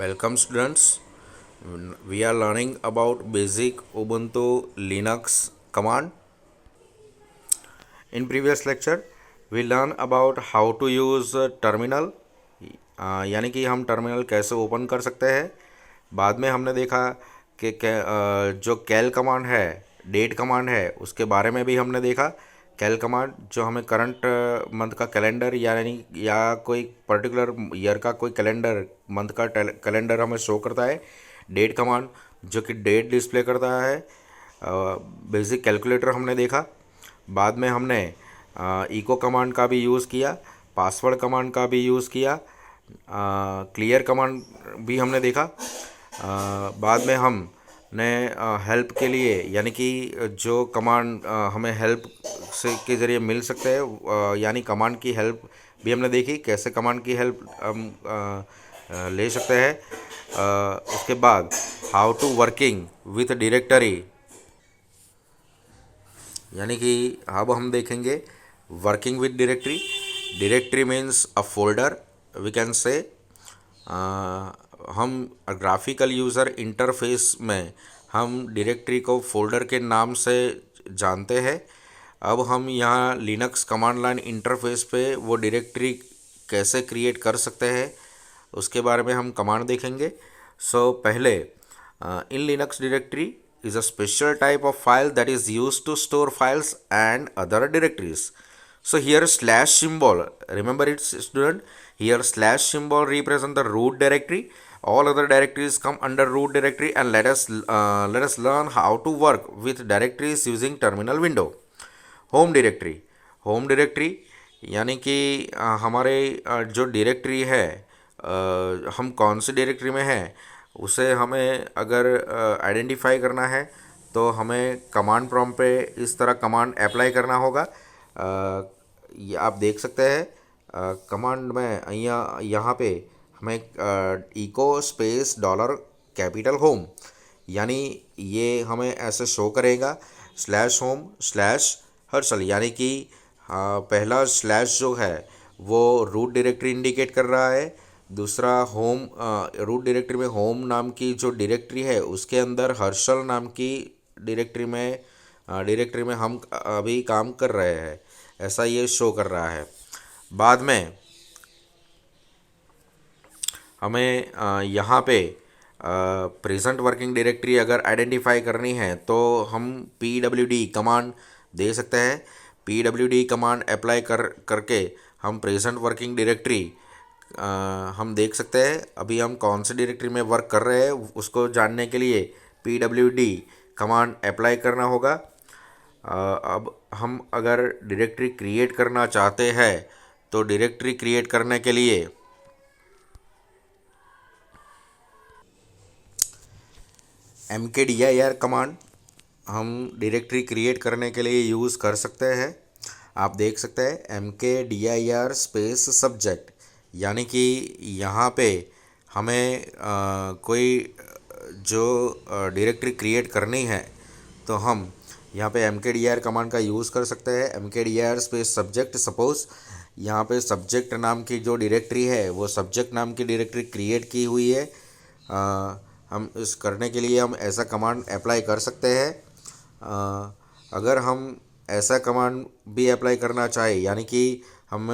Welcome students. We are learning about basic Ubuntu Linux command. In previous lecture, we learn about how to use terminal, यानी कि हम terminal कैसे open कर सकते हैं। बाद में हमने देखा कि जो कैल कमांड है, डेट कमांड है, उसके बारे में भी हमने देखा। कैल कमांड जो हमें करंट मंथ का कैलेंडर यानी या कोई पर्टिकुलर ईयर का कोई कैलेंडर मंथ का कैलेंडर हमें शो करता है। डेट कमांड जो कि डेट डिस्प्ले करता है। बेसिक कैलकुलेटर हमने देखा। बाद में हमने इको कमांड का भी यूज़ किया, पासवर्ड कमांड का भी यूज़ किया, क्लियर कमांड भी हमने देखा। बाद में हमने हेल्प के लिए यानी कि जो कमांड हमें हेल्प से के ज़रिए मिल सकते हैं, यानी कमांड की हेल्प भी हमने देखी, कैसे कमांड की हेल्प हम ले सकते हैं। उसके बाद how to working with directory, यानी कि अब हम देखेंगे working with directory. Directory means a folder, we can say. हम ग्राफिकल यूज़र इंटरफेस में हम डायरेक्टरी को फोल्डर के नाम से जानते हैं। अब हम यहाँ लिनक्स कमांड लाइन इंटरफेस पे वो डायरेक्टरी कैसे क्रिएट कर सकते हैं उसके बारे में हम कमांड देखेंगे। पहले in Linux directory is a special type of file that is used to store files and other directories. So here slash symbol, remember it student, here slash symbol represent the root directory. All other directories come under root directory, and let us learn how to work with directories using terminal window. Home directory, home directory यानी कि हमारे जो directory है, हम कौन सी directory में हैं उसे हमें अगर आइडेंटिफाई करना है तो हमें कमांड प्रॉम्प्ट पे इस तरह कमांड अप्लाई करना होगा। ये आप देख सकते हैं कमांड में यहाँ पे हमें echo space dollar capital home, यानी ये हमें ऐसे शो करेगा स्लैश होम स्लैश हर्षल, यानी कि पहला स्लैश जो है वो रूट डायरेक्टरी इंडिकेट कर रहा है। दूसरा होम, रूट डायरेक्टरी में होम नाम की जो डायरेक्टरी है उसके अंदर हर्षल नाम की डायरेक्टरी में हम अभी काम कर रहे हैं, ऐसा ये शो कर रहा है। बाद में हमें यहाँ पे प्रेजेंट वर्किंग डायरेक्टरी अगर आइडेंटिफाई करनी है तो हम pwd कमांड दे सकते हैं। pwd कमांड अप्लाई करके हम प्रेजेंट वर्किंग डायरेक्टरी हम देख सकते हैं। अभी हम कौन सी डायरेक्टरी में वर्क कर रहे हैं उसको जानने के लिए pwd कमांड अप्लाई करना होगा। अब हम अगर डायरेक्टरी क्रिएट करना चाहते हैं तो डायरेक्टरी क्रिएट करने के लिए mkdir कमांड हम डायरेक्टरी क्रिएट करने के लिए यूज़ कर सकते हैं। आप देख सकते हैं mkdir स्पेस सब्जेक्ट, यानी कि यहाँ पे हमें कोई जो डायरेक्टरी क्रिएट करनी है तो हम यहाँ पे mkdir कमांड का यूज़ कर सकते हैं। mkdir स्पेस सब्जेक्ट, सपोज़ यहाँ पे सब्जेक्ट नाम की जो डायरेक्टरी है वो सब्जेक्ट नाम की डायरेक्टरी क्रिएट की हुई है। हम इस करने के लिए हम ऐसा कमांड अप्लाई कर सकते हैं। अगर हम ऐसा कमांड भी अप्लाई करना चाहे, यानी कि हम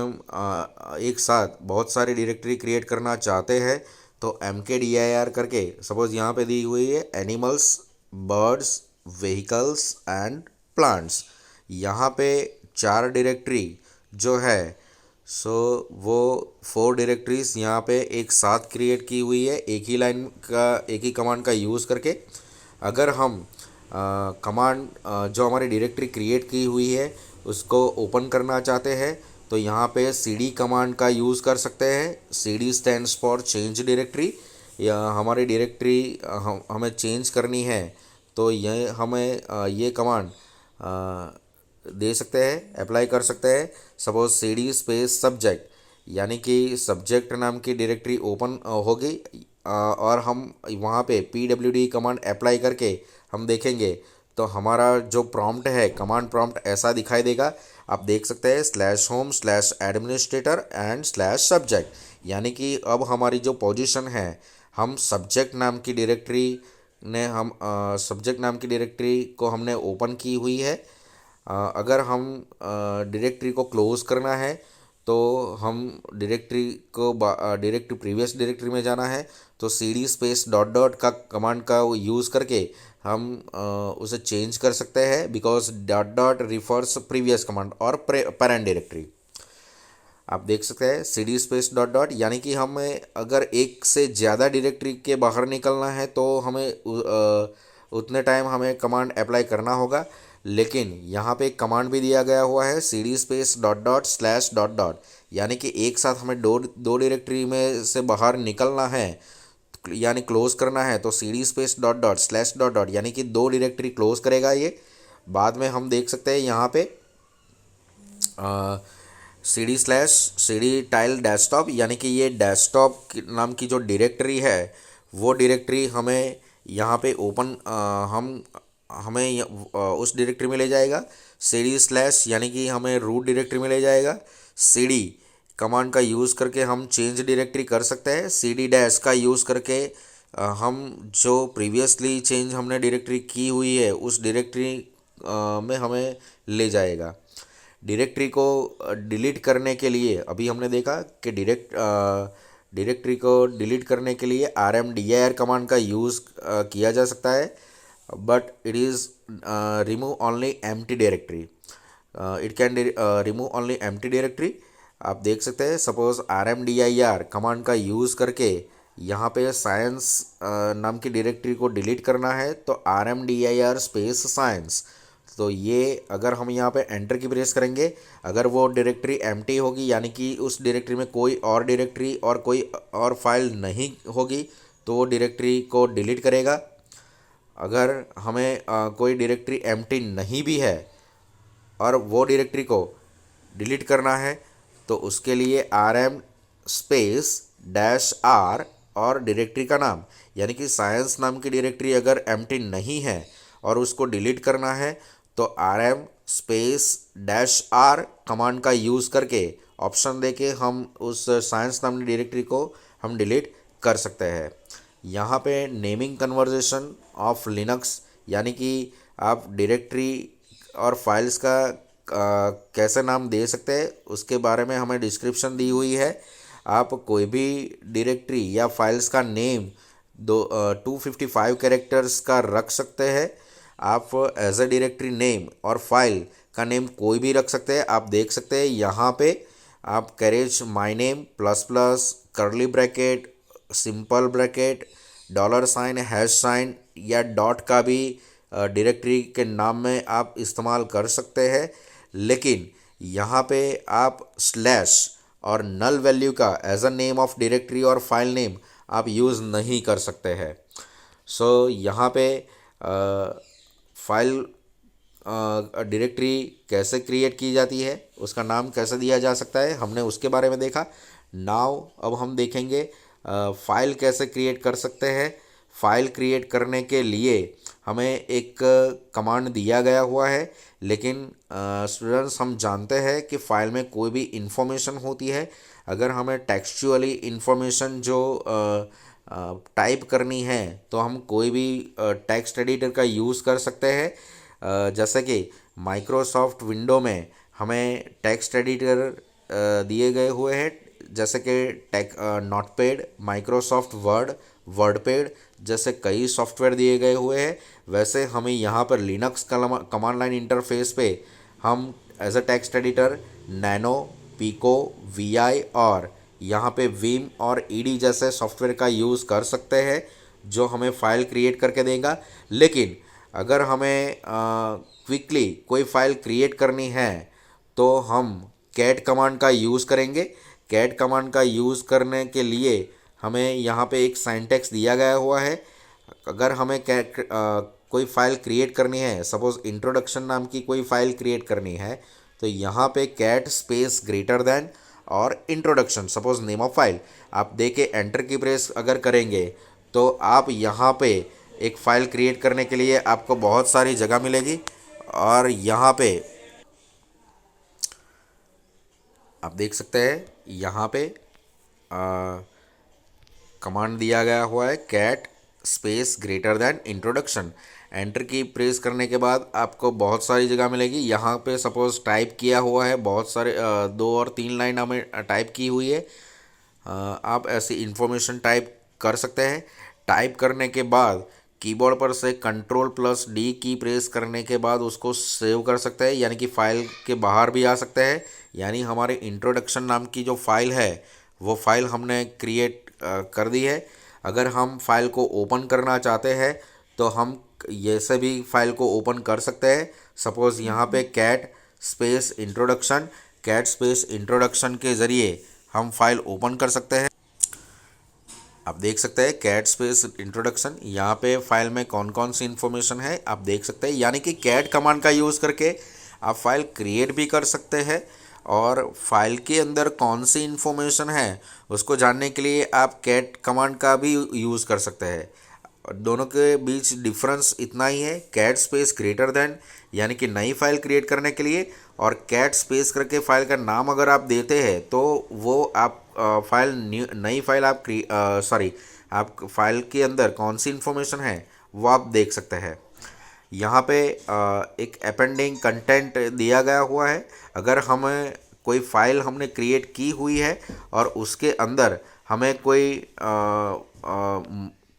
एक साथ बहुत सारी डायरेक्टरी क्रिएट करना चाहते हैं तो mkdir करके, सपोज़ यहाँ पे दी हुई है animals, birds, vehicles and plants, यहाँ पे 4 डायरेक्टरी जो है वो 4 डायरेक्टरीज यहाँ पे एक साथ क्रिएट की हुई है एक ही कमांड का यूज़ करके। अगर हम कमांड जो हमारी डायरेक्टरी क्रिएट की हुई है उसको ओपन करना चाहते हैं तो यहाँ पे cd कमांड का यूज़ कर सकते हैं। cd stands for change directory, या हमारी डायरेक्टरी हमें चेंज करनी है तो हमें ये कमांड दे सकते हैं, अप्लाई कर सकते हैं। सपोज cd स्पेस सब्जेक्ट, यानी कि सब्जेक्ट नाम की डायरेक्टरी ओपन होगी और हम वहाँ पे pwd कमांड अप्लाई करके हम देखेंगे तो हमारा जो प्रॉम्प्ट है, कमांड प्रॉम्प्ट ऐसा दिखाई देगा। आप देख सकते हैं slash home slash administrator and slash subject, यानी कि अब हमारी जो पोजीशन है हम सब्जेक्ट नाम की डायरेक्टरी सब्जेक्ट नाम की डायरेक्टरी को हमने ओपन की हुई है। अगर हम डायरेक्टरी को क्लोज़ करना है तो हम डायरेक्टरी प्रीवियस डायरेक्टरी में जाना है तो cd स्पेस डॉट डॉट का कमांड का यूज़ करके हम उसे चेंज कर सकते हैं, because dot dot refers previous command और पेरेंट डायरेक्टरी। आप देख सकते हैं cd स्पेस डॉट डॉट, यानी कि हमें अगर एक से ज़्यादा डायरेक्टरी के बाहर निकलना है तो हमें उतने टाइम हमें कमांड अप्लाई करना होगा। लेकिन यहाँ पे एक कमांड भी दिया गया हुआ है cd space dot dot slash dot dot, यानी कि एक साथ हमें दो दो डायरेक्टरी में से बाहर निकलना है यानी क्लोज करना है तो cd space dot dot slash dot dot, यानी कि दो डायरेक्टरी क्लोज करेगा ये। बाद में हम देख सकते हैं यहाँ पे cd slash cd tile desktop, यानी कि ये डेस्कटॉप नाम की जो डायरेक्टरी है वो डायरेक्टरी हमें यहाँ पे ओपन हमें उस डायरेक्टरी में ले जाएगा। cd स्लैश यानी कि हमें रूट डायरेक्टरी में ले जाएगा। cd कमांड का यूज़ करके हम चेंज डायरेक्टरी कर सकते हैं। cd डैश का यूज़ करके हम जो प्रीवियसली चेंज हमने डायरेक्टरी की हुई है उस डायरेक्टरी में हमें ले जाएगा। डायरेक्टरी को डिलीट करने के लिए अभी हमने देखा कि डायरेक्टरी को डिलीट करने के लिए rmdir कमांड का यूज़ किया जा सकता है, but it is remove only empty directory. It can remove only empty directory. आप देख सकते हैं सपोज rmdir कमांड का यूज़ करके यहाँ पे साइंस नाम की डायरेक्टरी को डिलीट करना है तो rmdir स्पेस साइंस, तो ये अगर हम यहाँ पे एंटर की प्रेस करेंगे, अगर वो डायरेक्टरी एम्प्टी होगी यानी कि उस डायरेक्टरी में कोई और डायरेक्टरी और कोई और फाइल नहीं होगी तो वो डायरेक्टरी को डिलीट करेगा। अगर हमें कोई डायरेक्टरी एम्प्टी नहीं भी है और वो डायरेक्टरी को डिलीट करना है तो उसके लिए rm स्पेस डैश r और डायरेक्टरी का नाम, यानी कि साइंस नाम की डायरेक्टरी अगर एम्प्टी नहीं है और उसको डिलीट करना है तो rm space dash r command का यूज़ करके ऑप्शन देके हम उस साइंस नाम की डायरेक्टरी को हम डिलीट कर सकते हैं। यहाँ पे नेमिंग कन्वर्जेशन ऑफ लिनक्स, यानी कि आप डायरेक्टरी और फाइल्स का कैसे नाम दे सकते हैं उसके बारे में हमें डिस्क्रिप्शन दी हुई है। आप कोई भी डायरेक्टरी या फाइल्स का नेम 255 कैरेक्टर्स का रख सकते हैं। आप एज अ डायरेक्टरी नेम और फाइल का नेम कोई भी रख सकते हैं। आप देख सकते हैं यहाँ पे आप carriage my name plus plus curly bracket simple bracket $, hash sign या डॉट का भी डायरेक्टरी के नाम में आप इस्तेमाल कर सकते हैं। लेकिन यहाँ पे आप स्लैश और नल वैल्यू का as a name of directory और फाइल नेम आप यूज़ नहीं कर सकते हैं। सो यहाँ पे फाइल डायरेक्टरी कैसे क्रिएट की जाती है, उसका नाम कैसे दिया जा सकता है, हमने उसके बारे में देखा। नाउ अब हम देखेंगे फ़ाइल कैसे क्रिएट कर सकते हैं। फ़ाइल क्रिएट करने के लिए हमें एक कमांड दिया गया हुआ है, लेकिन स्टूडेंट्स हम जानते हैं कि फ़ाइल में कोई भी इंफॉर्मेशन होती है, अगर हमें टेक्सचुअली इंफॉर्मेशन जो टाइप करनी है तो हम कोई भी टेक्स्ट एडिटर का यूज़ कर सकते हैं। जैसे कि माइक्रोसॉफ्ट विंडो में हमें टेक्स्ट एडिटर दिए गए हुए हैं, जैसे कि नोटपैड, माइक्रोसॉफ्ट वर्ड, वर्डपैड जैसे कई सॉफ्टवेयर दिए गए हुए हैं। वैसे हमें यहाँ पर लिनक्स कमांड लाइन इंटरफेस पे हम as a text editor nano, pico, vi और यहाँ पे विम और ईडी जैसे सॉफ्टवेयर का यूज़ कर सकते हैं जो हमें फ़ाइल क्रिएट करके देगा। लेकिन अगर हमें क्विकली कोई फ़ाइल क्रिएट करनी है तो हम कैट कमांड का यूज़ करेंगे। कैट कमांड का यूज़ करने के लिए हमें यहाँ पे एक सिंटैक्स दिया गया हुआ है। अगर हमें कोई फ़ाइल क्रिएट करनी है, सपोज़ इंट्रोडक्शन नाम की कोई फ़ाइल क्रिएट करनी है, तो यहाँ पे कैट स्पेस ग्रेटर दैन और introduction suppose name of file आप दे के एंटर की प्रेस अगर करेंगे तो आप यहाँ पे एक फ़ाइल क्रिएट करने के लिए आपको बहुत सारी जगह मिलेगी। और यहाँ पे आप देख सकते हैं यहाँ पे कमांड दिया गया हुआ है cat space greater than introduction. Enter की प्रेस करने के बाद आपको बहुत सारी जगह मिलेगी। यहाँ पे सपोज टाइप किया हुआ है, बहुत सारे 2 और 3 लाइन हमें टाइप की हुई है। आप ऐसी इंफॉर्मेशन टाइप कर सकते हैं। टाइप करने के बाद कीबोर्ड पर से Ctrl+D की प्रेस करने के बाद उसको सेव कर सकते हैं, यानी कि फ़ाइल के बाहर भी आ सकते हैं। यानी हमारे इंट्रोडक्शन नाम की जो फ़ाइल है वो फ़ाइल हमने क्रिएट कर दी है। अगर हम फाइल को ओपन करना चाहते हैं तो हम ऐसे भी फाइल को ओपन कर सकते हैं। सपोज़ यहाँ पे कैट स्पेस इंट्रोडक्शन के ज़रिए हम फाइल ओपन कर सकते हैं। आप देख सकते हैं कैट स्पेस इंट्रोडक्शन, यहाँ पे फाइल में कौन कौन सी इन्फॉर्मेशन है आप देख सकते हैं। यानी कि कैट कमांड का यूज़ करके आप फाइल क्रिएट भी कर सकते हैं और फाइल के अंदर कौन सी इन्फॉर्मेशन है उसको जानने के लिए आप कैट कमांड का भी यूज़ कर सकते हैं। दोनों के बीच डिफरेंस इतना ही है, कैट स्पेस ग्रेटर देन यानी कि नई फाइल क्रिएट करने के लिए, और कैट स्पेस करके फाइल का नाम अगर आप देते हैं तो वो आप फाइल नई फाइल आप आप फाइल के अंदर कौन सी इन्फॉर्मेशन है वो आप देख सकते हैं। यहाँ पे एक अपेंडिंग कंटेंट दिया गया हुआ है। अगर हमें कोई फाइल हमने क्रिएट की हुई है और उसके अंदर हमें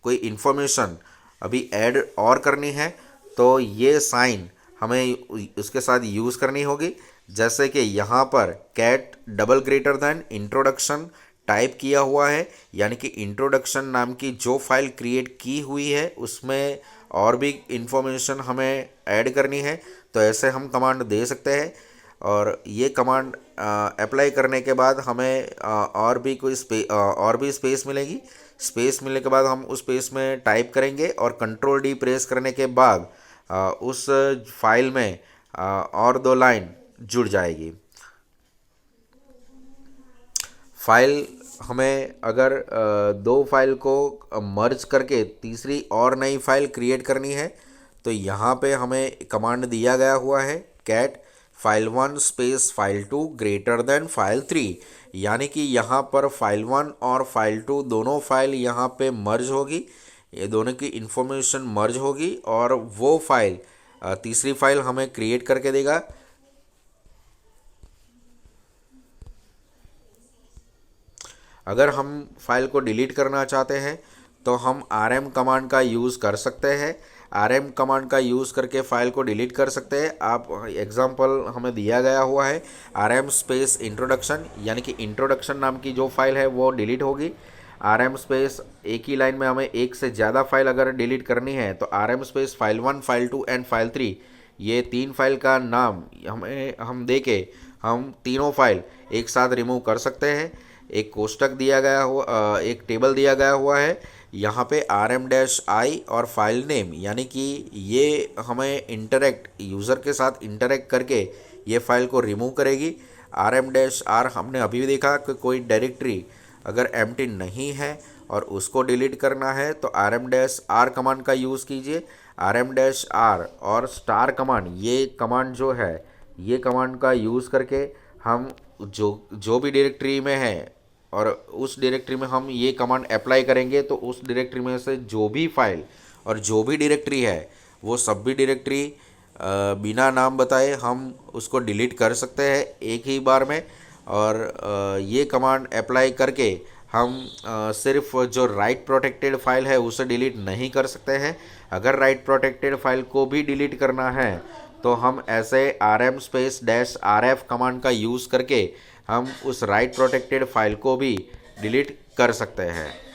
कोई इन्फॉर्मेशन अभी ऐड और करनी है तो ये साइन हमें उसके साथ यूज़ करनी होगी। जैसे कि यहाँ पर cat double greater than introduction type किया हुआ है, यानी कि इंट्रोडक्शन नाम की जो फाइल क्रिएट की हुई है उसमें और भी इंफॉर्मेशन हमें ऐड करनी है, तो ऐसे हम कमांड दे सकते हैं। और ये कमांड अप्लाई करने के बाद हमें और भी स्पेस मिलेगी। स्पेस मिलने के बाद हम उस स्पेस में टाइप करेंगे और Ctrl+D प्रेस करने के बाद उस फाइल में और 2 लाइन जुड़ जाएगी। फाइल हमें अगर 2 फाइल को मर्ज करके तीसरी और नई फाइल क्रिएट करनी है तो यहाँ पे हमें कमांड दिया गया हुआ है cat file1 space file2 greater than file3, यानी कि यहाँ पर file1 और file2 दोनों फाइल यहाँ पे मर्ज होगी, ये दोनों की इन्फॉर्मेशन मर्ज होगी और वो फाइल तीसरी फाइल हमें क्रिएट करके देगा। अगर हम फाइल को डिलीट करना चाहते हैं तो हम rm कमांड का यूज़ कर सकते हैं। rm कमांड का यूज़ करके फ़ाइल को डिलीट कर सकते हैं। आप एग्जांपल हमें दिया गया हुआ है rm स्पेस इंट्रोडक्शन, यानी कि इंट्रोडक्शन नाम की जो फाइल है वो डिलीट होगी। rm स्पेस एक ही लाइन में हमें एक से ज़्यादा फाइल अगर डिलीट करनी है तो rm space file1 file2 and file3, ये 3 फाइल का नाम हम दे के हम तीनों फाइल एक साथ रिमूव कर सकते हैं। एक कोष्टक दिया गया हुआ एक टेबल दिया गया हुआ है यहाँ पे rm-i और फाइल नेम, यानी कि ये हमें यूज़र के साथ इंटरेक्ट करके ये फाइल को रिमूव करेगी। rm-r हमने अभी भी देखा कि कोई डायरेक्टरी अगर एम्प्टी नहीं है और उसको डिलीट करना है तो rm-r कमांड का यूज़ कीजिए। rm-r और स्टार कमांड, ये कमांड जो है ये कमांड का यूज़ करके हम जो भी डायरेक्टरी में है और उस डायरेक्टरी में हम ये कमांड अप्लाई करेंगे तो उस डायरेक्टरी में से जो भी फाइल और जो भी डायरेक्टरी है वो सब भी डायरेक्टरी बिना नाम बताए हम उसको डिलीट कर सकते हैं एक ही बार में। और ये कमांड अप्लाई करके हम सिर्फ जो राइट प्रोटेक्टेड फाइल है उसे डिलीट नहीं कर सकते हैं। अगर राइट प्रोटेक्टेड फाइल को भी डिलीट करना है तो हम ऐसे rm-rf कमांड का यूज़ करके हम उस राइट प्रोटेक्टेड फाइल को भी डिलीट कर सकते हैं।